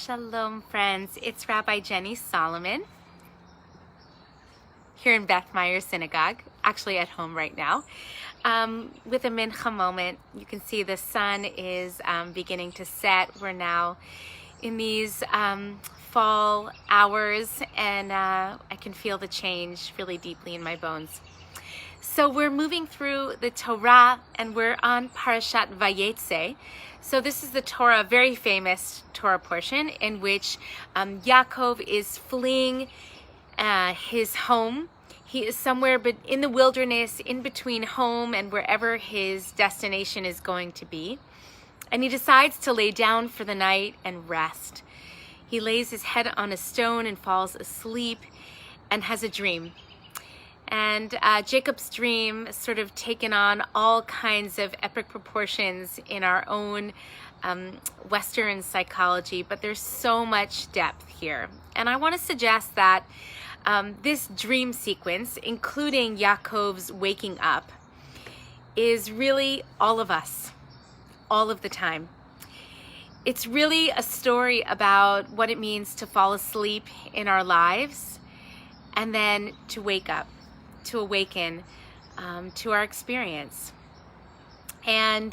Shalom, friends. It's Rabbi Jenny Solomon here in Beth Meyer Synagogue, actually at home right now, with a mincha moment. You can see the sun is beginning to set. We're now in these fall hours, and I can feel the change really deeply in my bones. So we're moving through the Torah, and we're on Parashat Vayetze. So this is the Torah, very famous Torah portion in which Yaakov is fleeing his home. He is somewhere but in the wilderness, in between home and wherever his destination is going to be. And he decides to lay down for the night and rest. He lays his head on a stone and falls asleep and has a dream. And Jacob's dream sort of taken on all kinds of epic proportions in our own Western psychology, but there's so much depth here. And I want to suggest that this dream sequence, including Yaakov's waking up, is really all of us, all of the time. It's really a story about what it means to fall asleep in our lives and then to wake up, to awaken to our experience. And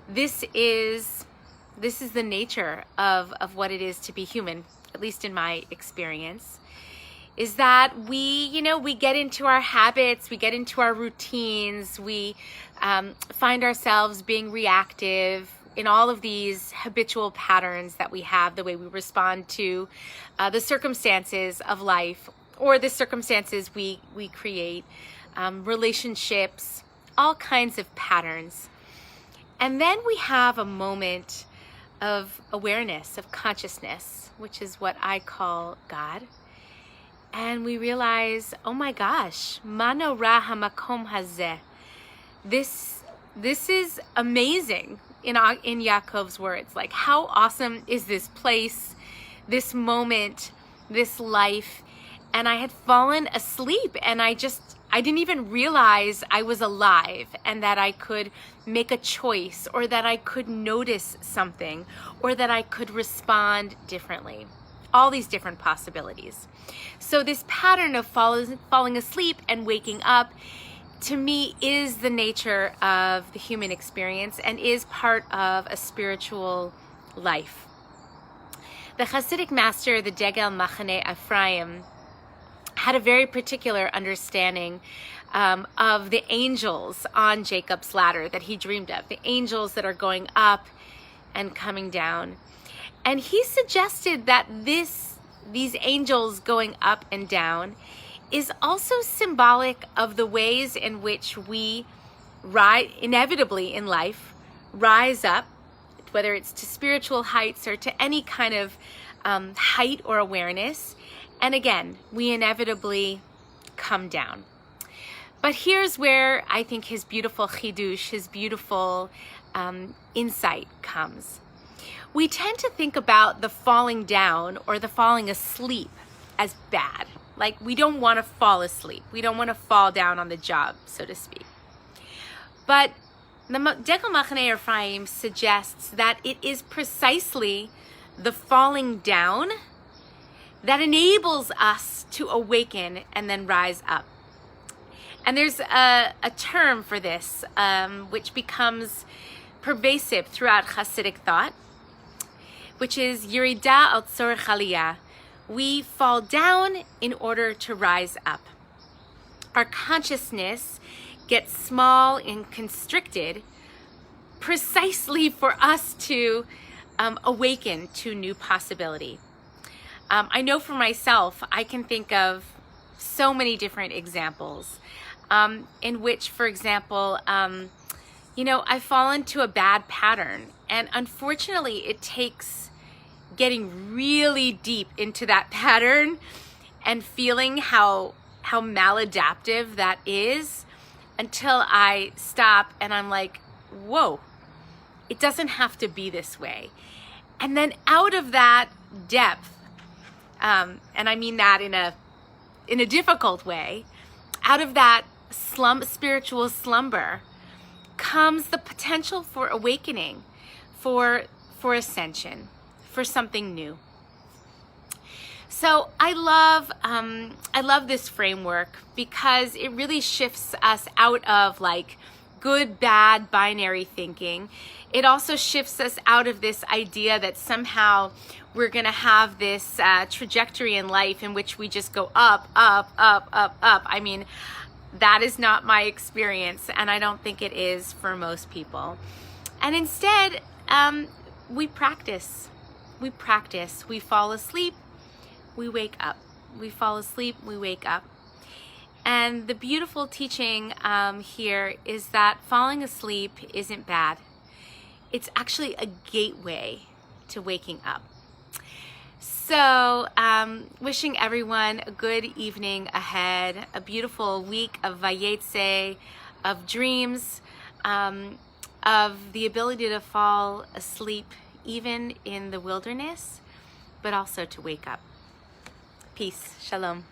this is the nature of what it is to be human, at least in my experience, is that we get into our habits, we get into our routines, we find ourselves being reactive in all of these habitual patterns that we have, the way we respond to the circumstances of life, or the circumstances we create, relationships, all kinds of patterns. And then we have a moment of awareness, of consciousness, which is what I call God. And we realize, oh my gosh, mano ra hamakom hazeh. This is amazing in Yaakov's words. Like, how awesome is this place, this moment, this life? And I had fallen asleep, and I didn't even realize I was alive and that I could make a choice, or that I could notice something, or that I could respond differently. All these different possibilities. So this pattern of falling asleep and waking up, to me, is the nature of the human experience and is part of a spiritual life. The Hasidic master, the Degel Machane Ephraim, had a very particular understanding of the angels on Jacob's ladder that he dreamed of, the angels that are going up and coming down. And he suggested that these angels going up and down is also symbolic of the ways in which we inevitably in life rise up, whether it's to spiritual heights or to any kind of height or awareness. And again, we inevitably come down. But here's where I think his beautiful chidush, his beautiful insight comes. We tend to think about the falling down or the falling asleep as bad. Like, we don't want to fall asleep. We don't want to fall down on the job, so to speak. But the Degel Machane Ephraim suggests that it is precisely the falling down that enables us to awaken and then rise up. And there's a term for this, which becomes pervasive throughout Hasidic thought, which is Yerida al tzorech aliyah. We fall down in order to rise up. Our consciousness gets small and constricted precisely for us to awaken to new possibility. I know for myself, I can think of so many different examples in which, for example, I've fallen to a bad pattern. And unfortunately, it takes getting really deep into that pattern and feeling how maladaptive that is until I stop and I'm like, whoa, it doesn't have to be this way. And then out of that depth, and I mean that in a difficult way, out of that spiritual slumber comes the potential for awakening, for ascension, for something new. So I love this framework because it really shifts us out of like good, bad, binary thinking. It also shifts us out of this idea that somehow we're going to have this trajectory in life in which we just go up, up, up, up, up. I mean, that is not my experience, and I don't think it is for most people. And instead, we practice. We practice. We fall asleep, we wake up. We fall asleep, we wake up. And the beautiful teaching here is that falling asleep isn't bad. It's actually a gateway to waking up. So wishing everyone a good evening ahead, a beautiful week of Vayetze, of dreams, of the ability to fall asleep even in the wilderness, but also to wake up. Peace. Shalom.